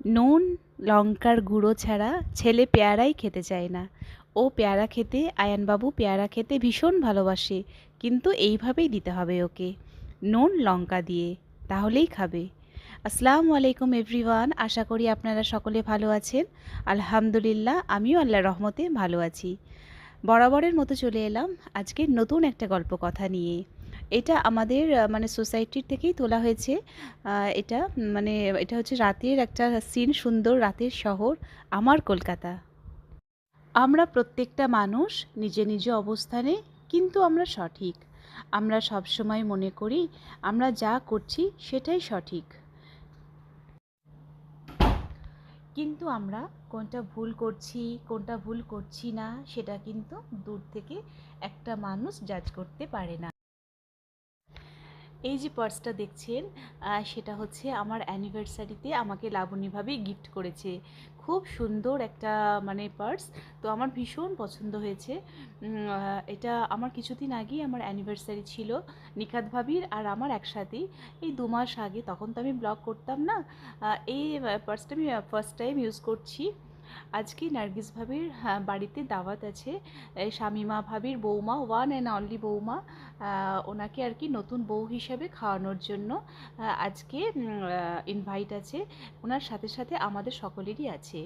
নুন লঙ্কার গুঁড়ো ছাড়া ছেলে পেয়ারাই খেতে চায় না। ও পেয়ারা খেতে, আয়ানবাবু পেয়ারা খেতে ভীষণ ভালোবাসে, কিন্তু এইভাবেই দিতে হবে ওকে, নুন লঙ্কা দিয়ে, তাহলেই খাবে। আসসালামু আলাইকুম এভরিওয়ান, আশা করি আপনারা সকলে ভালো আছেন। আলহামদুলিল্লাহ, আমিও আল্লাহর রহমতে ভালো আছি। বরাবরের মতো চলে এলাম আজকে নতুন একটা গল্প কথা নিয়ে। এটা আমাদের মানে সোসাইটির থেকেই তোলা হয়েছে। এটা মানে এটা হচ্ছে রাতের একটা সিন, সুন্দর রাতের শহর আমার কলকাতা। আমরা প্রত্যেকটা মানুষ নিজ নিজ অবস্থানে, কিন্তু আমরা সঠিক। আমরা সবসময় মনে করি আমরা যা করছি সেটাই সঠিক, কিন্তু আমরা কোনটা ভুল করছি কোনটা ভুল করছি না সেটা কিন্তু দূর থেকে একটা মানুষ জাজ করতে পারে না। এই যে পার্সটা দেখছেন, সেটা হচ্ছে আমার অ্যানিভার্সারিতে আমাকে লাবণীভাবে গিফট করেছে। খুব সুন্দর একটা মানে পার্স, তো আমার ভীষণ পছন্দ হয়েছে। এটা আমার কিছুদিন আগেই আমার অ্যানিভার্সারি ছিল, নিখাত ভাবির আর আমার একসাথেই, এই 2 মাস আগে। তখন তো আমি ব্লগ করতাম না। এই পার্সটা আমি ফার্স্ট টাইম ইউজ করছি। আজকে নার্গিস ভাবির বাড়িতে দাওয়াত আছে। শামিমা ভাবির বৌমা, ওয়ান অ্যান্ড অনলি বৌমা, ওনাকে আর কি নতুন বউ হিসাবে খাওয়ানোর জন্য আজকে ইনভাইট আছে। ওনার সাথে সাথে আমাদের সকলেরই আছে।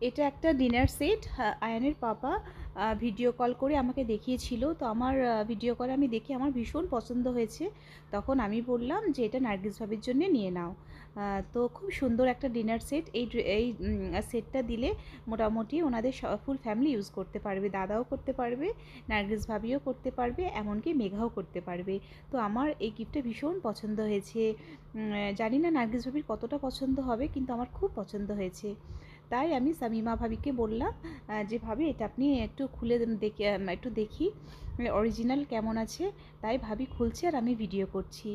এটা একটা ডিনার সেট। আয়ানের পাপা ভিডিও কল করে আমাকে দেখিয়েছিল, তো আমার ভিডিও কল আমি দেখে আমার ভীষণ পছন্দ হয়েছে। তখন আমি বললাম যে এটা নার্গিস ভাবির জন্য নিয়ে নাও। তো খুব সুন্দর একটা ডিনার সেট। এই সেটটা দিলে মোটামুটি ওনাদের ফুল ফ্যামিলি ইউজ করতে পারবে, দাদাও করতে পারবে, নার্গিস ভাবিও করতে পারবে, এমনকি মেঘাও করতে পারবে। তো আমার এই গিফটটা ভীষণ পছন্দ হয়েছে। জানি না নার্গিস ভাবির কতটা পছন্দ হবে, কিন্তু আমার খুব পছন্দ হয়েছে। তাই আমি শামিমা ভাবিকে বললাম যে ভাবি এটা আপনি একটু খুলে দেখে একটু দেখি অরিজিনাল কেমন আছে। তাই ভাবি খুলছে আর আমি ভিডিও করছি।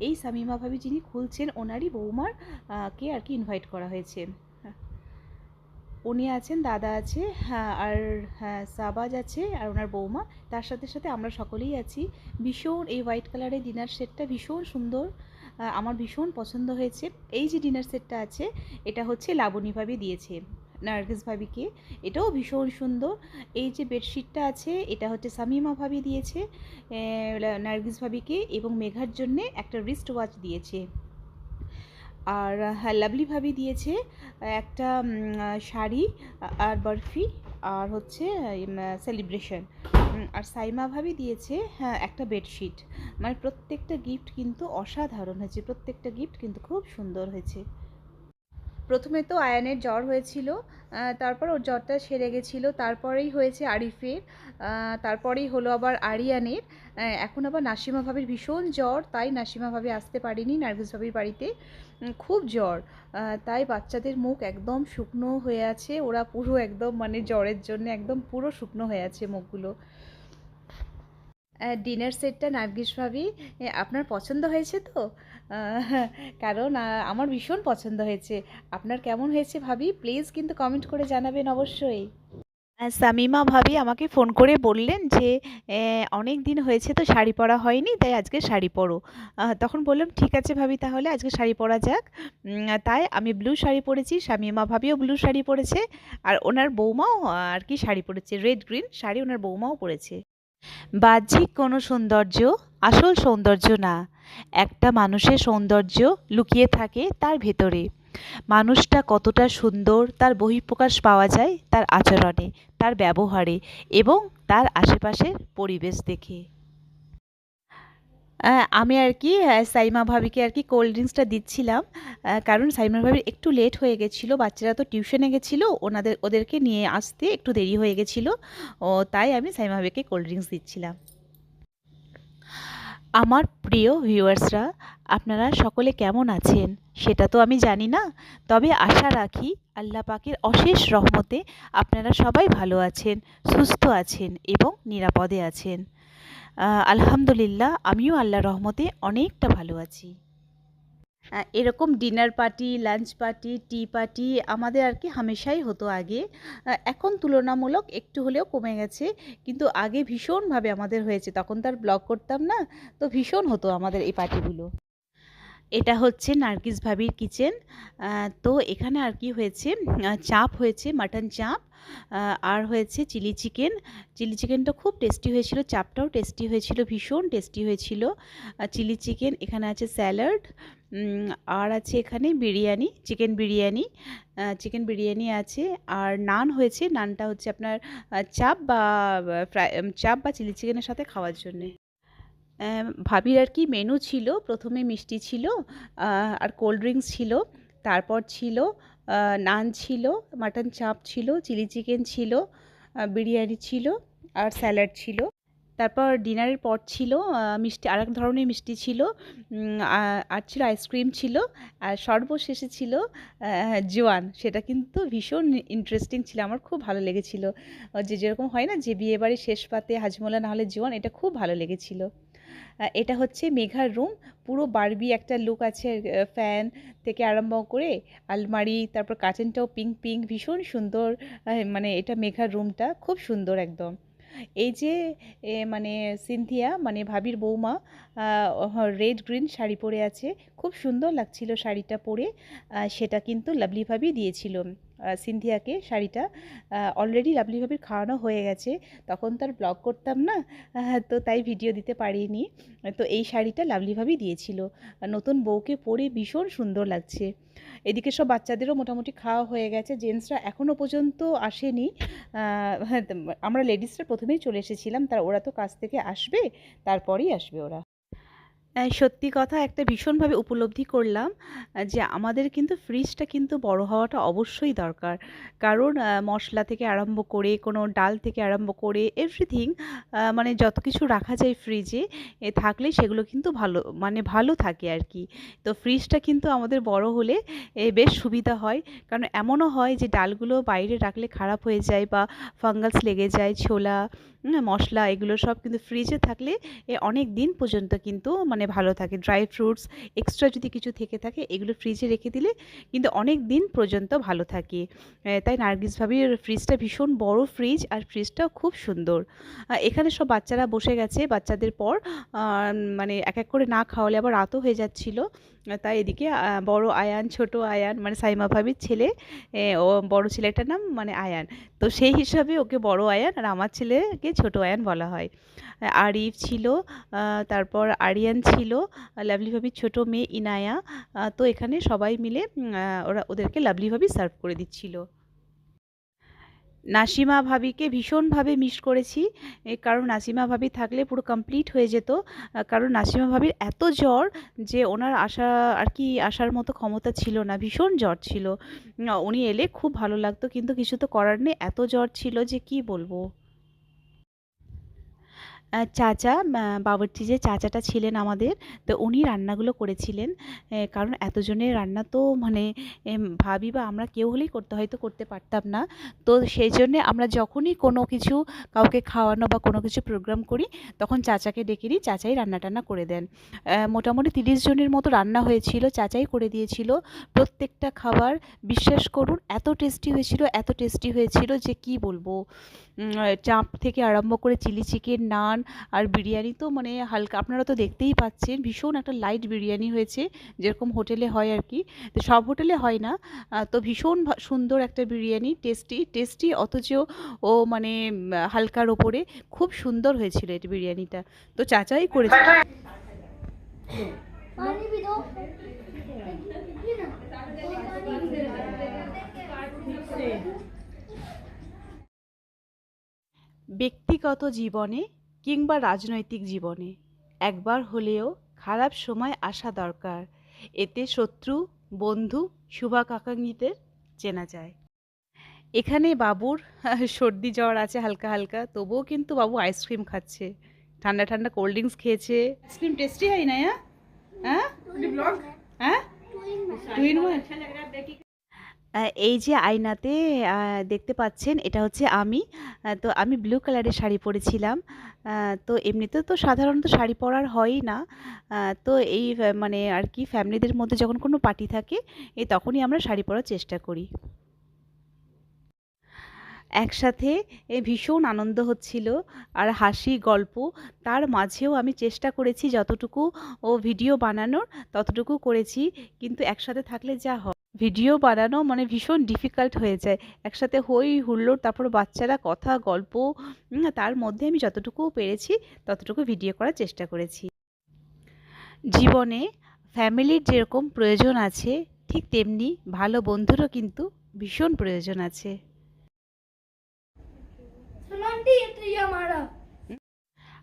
এই শামিমা ভাবি যিনি খুলছেন, ওনারই বৌমার কে আর কি ইনভাইট করা হয়েছে। উনি আছেন, দাদা আছে, হ্যাঁ, আর হ্যাঁ সাবাজ আছে, আর ওনার বৌমা। তার সাথে সাথে আমরা সকলেই আছি। ভীষণ এই হোয়াইট কালারের ডিনার সেটটা ভীষণ সুন্দর, আমার ভীষণ পছন্দ হয়েছে। এই যে ডিনার সেটটা আছে, এটা হচ্ছে লাবণী ভাবি দিয়েছে নার্গিস ভাবিকে, এটাও ভীষণ সুন্দর। এই যে বেডশিটটা আছে, এটা হচ্ছে শামিমা ভাবি দিয়েছে নার্গিস ভাবিকে, এবং মেঘার জন্যে একটা রিস্ট ওয়াচ দিয়েছে। আর হ্যাঁ, লাভলি ভাবি দিয়েছে একটা শাড়ি আর বরফি, আর হচ্ছে সেলিব্রেশন। আর সাইমা ভাবি দিয়েছে হ্যাঁ একটা বেডশিট। মানে প্রত্যেকটা গিফট কিন্তু অসাধারণ হয়েছে, প্রত্যেকটা গিফট কিন্তু খুব সুন্দর হয়েছে। প্রথমে তো আয়ানের জ্বর হয়েছিল, তারপর ওর জ্বরটা সেরে গেছিলো, তারপরেই হয়েছে আরিফের, তারপরেই হলো আবার আরিয়ানের। এখন আবার নাসিমা ভাবির ভীষণ জ্বর, তাই নাসিমা ভাবি আসতে পারেনি নার্গিস ভাবির বাড়িতে। খুব জ্বর, তাই বাচ্চাদের মুখ একদম শুকনো হয়ে আছে, ওরা পুরো একদম মানে জ্বরের জন্য একদম পুরো শুকনো হয়ে আছে মুখগুলো। ডিনার সেটটা নার্গিস ভাবি আপনার পছন্দ হয়েছে তো? আহ, কারণ আমার ভীষণ পছন্দ হয়েছে। আপনার কেমন হয়েছে ভাবি, প্লিজ কিন্তু কমেন্ট করে জানাবেন অবশ্যই। শামিমা ভাবি আমাকে ফোন করে বললেন যে অনেক দিন হয়েছে তো শাড়ি পরা হয়নি, তাই আজকে শাড়ি পরো। তখন বললাম ঠিক আছে ভাবি, তাহলে আজকে শাড়ি পরা যাক। তাই আমি ব্লু শাড়ি পরেছি, শামিমা ভাবিও ব্লু শাড়ি পরেছে, আর ওনার বৌমাও আর কি শাড়ি পরেছে, রেড গ্রিন শাড়ি ওনার বৌমাও পরেছে। বাহ্যিক কোনো সৌন্দর্য আসল সৌন্দর্য না। একটা মানুষের সৌন্দর্য লুকিয়ে থাকে তার ভেতরে। মানুষটা কতটা সুন্দর তার বহিঃপ্রকাশ পাওয়া যায় তার আচরণে, তার ব্যবহারে, এবং তার আশেপাশের পরিবেশ দেখে। আমি আর কি সাইমা ভাবিকে আর কি কোল্ড ড্রিঙ্কসটা দিচ্ছিলাম, কারণ সাইমা ভাবির একটু লেট হয়ে গেছিলো, বাচ্চারা তো টিউশনে গেছিলো, ওদেরকে নিয়ে আসতে একটু দেরি হয়ে গেছিলো। তাই আমি সাইমা ভাবিকে কোল্ড ড্রিঙ্কস দিচ্ছিলাম। আমার প্রিয় ভিউয়ার্সরা, আপনারা সকলে কেমন আছেন সেটা তো আমি জানি না, তবে আশা রাখি আল্লাহ পাকের অশেষ রহমতে আপনারা সবাই ভালো আছেন, সুস্থ আছেন এবং নিরাপদে আছেন। আলহামদুলিল্লাহ, আমিও আল্লাহর রহমতে অনেকটা ভালো আছি। এরকম dinner party, lunch party, tea party আমাদের আর কি হামেশাই হতো আগে। এখন তুলনামূলক একটু হলেও কমে গেছে, কিন্তু আগে ভীষণভাবে আমাদের হয়েছে। তখন তার ব্লগ করতাম না, তো ভীষণ হতো আমাদের এই পার্টিগুলো। এটা হচ্ছে নার্গিস ভাবির কিচেন। তো এখানে আর কি হয়েছে, চাপ হয়েছে, মাটন চাপ, আর হয়েছে চিলি চিকেন। চিলি চিকেনটা খুব টেস্টি হয়েছিল, চাপটাও টেস্টি হয়েছিল, ভীষণ টেস্টি হয়েছিল। চিলি চিকেন, এখানে আছে স্যালাড, আর আছে এখানে বিরিয়ানি, চিকেন বিরিয়ানি। চিকেন বিরিয়ানি আছে, আর নান হয়েছে। নানটা হচ্ছে আপনার চাপ বা ফ্রাই, চাপ বা চিলি চিকেনের সাথে খাওয়ার জন্যে। ভাবির আর কি মেনু ছিল, প্রথমে মিষ্টি ছিল, আর কোল্ড ড্রিঙ্কস ছিল, তারপর ছিল নান ছিল, মাটন চাপ ছিল, চিলি চিকেন ছিল, বিরিয়ানি ছিল, আর স্যালাড ছিল। তারপর ডিনারের পর ছিল মিষ্টি, আরেক ধরনের মিষ্টি ছিল, আর ছিল আইসক্রিম ছিল, আর সর্বশেষে ছিল জোয়ান। সেটা কিন্তু ভীষণ ইন্টারেস্টিং ছিল, আমার খুব ভালো লেগেছিল। যে যেরকম হয় না যে বিয়েবাড়ির শেষ পাতে হাজমোলা না হলে জোয়ান, এটা খুব ভালো লেগেছিল। এটা হচ্ছে মেঘার রুম, পুরো বারবি একটা লুক আছে। ফ্যান থেকে আরম্ভ করে আলমারি, তারপর কার্টেনটাও পিঙ্ক পিঙ্ক, ভীষণ সুন্দর। মানে এটা মেঘার রুমটা খুব সুন্দর একদম। এই যে মানে সিনথিয়া, মানে ভাবির বৌমা, রেড গ্রিন শাড়ি পরে আছে, খুব সুন্দর লাগছিল শাড়িটা পরে। সেটা কিন্তু লাভলি ভাবি দিয়েছিল সিনথিয়াকে শাড়িটা। অলরেডি লাভলি ভাবির খাওয়ানো হয়ে গেছে, তখন তার ব্লগ করতাম না, তো তাই ভিডিও দিতে পারিনি। তো এই শাড়িটা লাভলি ভাবি দিয়েছিল, নতুন বউকে পরে ভীষণ সুন্দর লাগছে। এদিকে সব বাচ্চাদেরও মোটামুটি খাওয়া হয়ে গেছে, জেন্টসরা এখনও পর্যন্ত আসেনি। হ্যাঁ, আমরা লেডিসরা প্রথমেই চলে এসেছিলাম, ওরা তো কাজ থেকে আসবে, তারপরেই আসবে ওরা। সত্যি কথা একটা ভীষণভাবে উপলব্ধি করলাম যে আমাদের কিন্তু ফ্রিজটা কিন্তু বড় হওয়াটা অবশ্যই দরকার। কারণ মশলা থেকে আরম্ভ করে, কোনো ডাল থেকে আরম্ভ করে এভরিথিং, মানে যত কিছু রাখা যায় ফ্রিজে থাকলে সেগুলো কিন্তু ভালো, মানে ভালো থাকে আর কি। তো ফ্রিজটা কিন্তু আমাদের বড় হলে বেশ সুবিধা হয়। কারণ এমনও হয় যে ডালগুলো বাইরে রাখলে খারাপ হয়ে যায় বা ফাঙ্গাস লেগে যায়, ছোলা, মশলা, এগুলো সব কিন্তু ফ্রিজে থাকলে অনেক দিন পর্যন্ত কিন্তু মানে ভালো থাকে। ড্রাই ফ্রুটস এক্সট্রা যদি কিছু থেকে থাকে, এগুলো ফ্রিজে রেখে দিলে কিন্তু অনেক দিন পর্যন্ত ভালো থাকে। তাই নার্গিস ভাবির ফ্রিজটা ভীষণ বড় ফ্রিজ, আর ফ্রিজটাও খুব সুন্দর। এখানে সব বাচ্চারা বসে গেছে, বাচ্চাদের পর মানে এক এক করে না খাওয়ালে আবার রাতও হয়ে যাচ্ছিল। তাই এদিকে বড় আয়ান, ছোট আয়ান, মানে সাইমা ভাবির ছেলে, ও বড় ছেলেটার নাম মানে আয়ান, তো সেই হিসাবে ওকে বড় আয়ান, আর আমার ছেলেকে ছোট আয়ান বলা হয়। আরিফ ছিল, তারপর আরিয়ান ছিল, লাভলি ভাবির ছোট মেয়ে ইনায়া। তো এখানে সবাই মিলে ওদেরকে লাভলি ভাবি সার্ভ করে দিচ্ছিল। নাসিমা ভাবিকে ভীষণভাবে মিস করেছি, কারণ নাসিমা ভাবি থাকলে পুরো কমপ্লিট হয়ে যেত। কারণ নাসিমা ভাবির এত জ্বর যে ওনার আসা আর কি আসার মতো ক্ষমতা ছিল না, ভীষণ জ্বর ছিল। উনি এলে খুব ভালো লাগতো, কিন্তু কিছু তো করার নেই, এত জ্বর ছিল যে কি বলবো। চাচা, বাবুর্চি যে চাচাটা ছিলেন আমাদের, তো উনি রান্নাগুলো করেছিলেন। কারণ এতজনের রান্না তো মানে ভাবি বা আমরা কেউ হলেই হয়তো করতে পারতাম না। তো সেই জন্যে আমরা যখনই কোনো কিছু কাউকে খাওয়ানো বা কোনো কিছু প্রোগ্রাম করি, তখন চাচাকে ডেকে নিই, চাচাই রান্না-টান্না করে দেন। মোটামুটি 30 জনের মতো রান্না হয়েছিল, চাচাই করে দিয়েছিল প্রত্যেকটা খাবার। বিশ্বাস করুন এত টেস্টি হয়েছিল, এত টেস্টি হয়েছিল যে কি বলবো। চাপ থেকে আরম্ভ করে চিলি চিকেন, নান, আর বিরিয়ানি তো মানে হালকা, আপনারা তো দেখতেই পাচ্ছেন, ভীষণ একটা লাইট বিরিয়ানি হয়েছে, যেরকম হোটেলে হয় আর কি। তো সব হোটেলে হয় না। তো ভীষণ সুন্দর একটা বিরিয়ানি, টেস্টি টেস্টি, অথচ ও মানে হালকার ওপরে, খুব সুন্দর হয়েছিল এই বিরিয়ানিটা। তো চাচাই করেছে। ব্যক্তিগত জীবনে কিংবা রাজনৈতিক জীবনে একবার হলেও খারাপ সময় আসা দরকার, এতে শত্রু, বন্ধু, শুভাকাঙ্ক্ষীদের চেনা যায়। এখানে বাবুর সর্দি জ্বর আছে হালকা হালকা, তবুও কিন্তু বাবু আইসক্রিম খাচ্ছে, ঠান্ডা ঠান্ডা কোল্ড ড্রিঙ্কস খেয়েছে। আইসক্রিম টেস্টি হয় না? হ্যাঁ হ্যাঁ, টু ইন ওয়ান। এই যে আয়নাতে দেখতে পাচ্ছেন, এটা হচ্ছে আমি। তো আমি ব্লু কালারের শাড়ি পরেছিলাম। তো এমনিতে তো সাধারণত শাড়ি পরার হয়ই না। তো এই মানে আর কি ফ্যামিলিদের মধ্যে যখন কোনো পার্টি থাকে, তখনই আমরা শাড়ি পরার চেষ্টা করি। একসাথে ভীষণ আনন্দ হচ্ছিল আর হাসি গল্প। তার মাঝেও আমি চেষ্টা করেছি যতটুকু ভিডিও বানানোর ততটুকু করেছি। কিন্তু একসাথে থাকলে যা হয়, ভিডিও বানানো মানে ভীষণ ডিফিকাল্ট হয়ে যায়। একসাথে হই হুল্লোড়, তারপর বাচ্চারা কথা গল্প, তার মধ্যে আমি যতটুকু পেরেছি ততটুকু ভিডিও করার চেষ্টা করেছি। জীবনে ফ্যামিলির যেরকম প্রয়োজন আছে, ঠিক তেমনি ভালো বন্ধুরও কিন্তু ভীষণ প্রয়োজন আছে।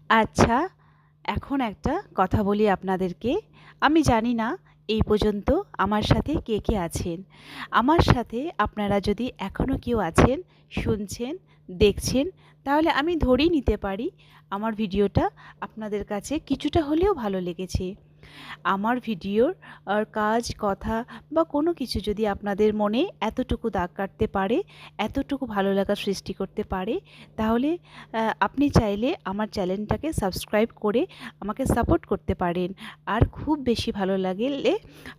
আচ্ছা, এখন একটা কথা বলি আপনাদেরকে। আমি জানি না এই পর্যন্ত আমার সাথে কে কে আছেন। আমার সাথে আপনারা যদি এখনও কেউ আছেন, শুনছেন, দেখছেন, তাহলে আমি ধরেই নিতে পারি আমার ভিডিওটা আপনাদের কাছে কিছুটা হলেও ভালো লেগেছে। আমার ভিডিওর কাজ কথা বা কোনো কিছু যদি আপনাদের মনে এতটুকু দাগ কাটতে পারে, এতটুকু ভালো লাগা সৃষ্টি করতে পারে, তাহলে আপনি চাইলে আমার চ্যানেলটাকে সাবস্ক্রাইব করে আমাকে সাপোর্ট করতে পারেন। আর খুব বেশি ভালো লাগলে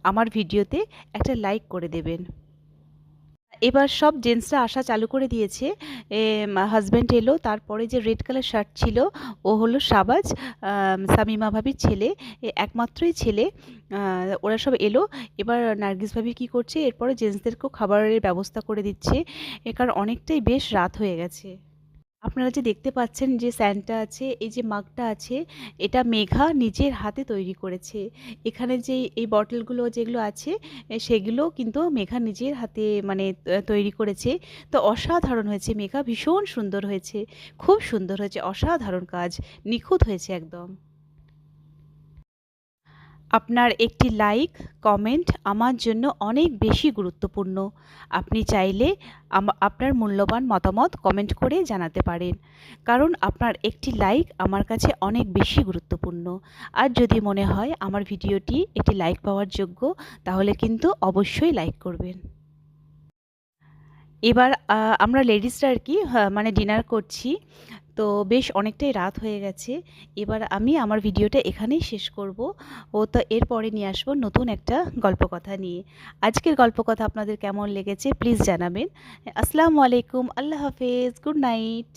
আমার ভিডিওতে একটা লাইক করে দেবেন। এবার সব জেন্টসরা আসা চালু করে দিয়েছে। হাজব্যান্ড এলো, তারপরে যে রেড কালার শার্ট ছিল ও হলো শাবাজ, শামিমা ভাবির ছেলে, একমাত্রই ছেলে। ওরা সব এলো। এবার নার্গিস ভাবি কী করছে, এরপরে জেন্টসদেরকেও খাবারের ব্যবস্থা করে দিচ্ছে, কারণ অনেকটাই বেশ রাত হয়ে গেছে। আপনারা যে দেখতে পাচ্ছেন যে স্যান্টা আছে, এই যে মাগটা আছে, এটা মেঘা নিজের হাতে তৈরি করেছে। এখানে যে এই বটলগুলো যেগুলো আছে, সেগুলো কিন্তু মেঘা নিজের হাতে মানে তৈরি করেছে। তো অসাধারণ হয়েছে, মেঘা ভীষণ সুন্দর হয়েছে, খুব সুন্দর হয়েছে, অসাধারণ কাজ, নিখুঁত হয়েছে একদম। আপনার একটি লাইক কমেন্ট আমার জন্য অনেক বেশি গুরুত্বপূর্ণ। আপনি চাইলে আপনার মূল্যবান মতামত কমেন্ট করে জানাতে পারেন, কারণ আপনার একটি লাইক আমার কাছে অনেক বেশি গুরুত্বপূর্ণ। আর যদি মনে হয় আমার ভিডিওটি একটি লাইক পাওয়ার যোগ্য, তাহলে কিন্তু অবশ্যই লাইক করবেন। এবার আমরা লেডিসরা আর কি মানে ডিনার করছি। তো বেশ অনেকটাই রাত হয়ে গেছে। এবার আমি আমার ভিডিওটা এখানেই শেষ করব। তো এরপরে নিয়ে আসবো নতুন একটা গল্পকথা নিয়ে। আজকের গল্পকথা আপনাদের কেমন লেগেছে প্লিজ জানাবেন। আসসালামু আলাইকুম, আল্লাহ হাফেজ, গুড নাইট।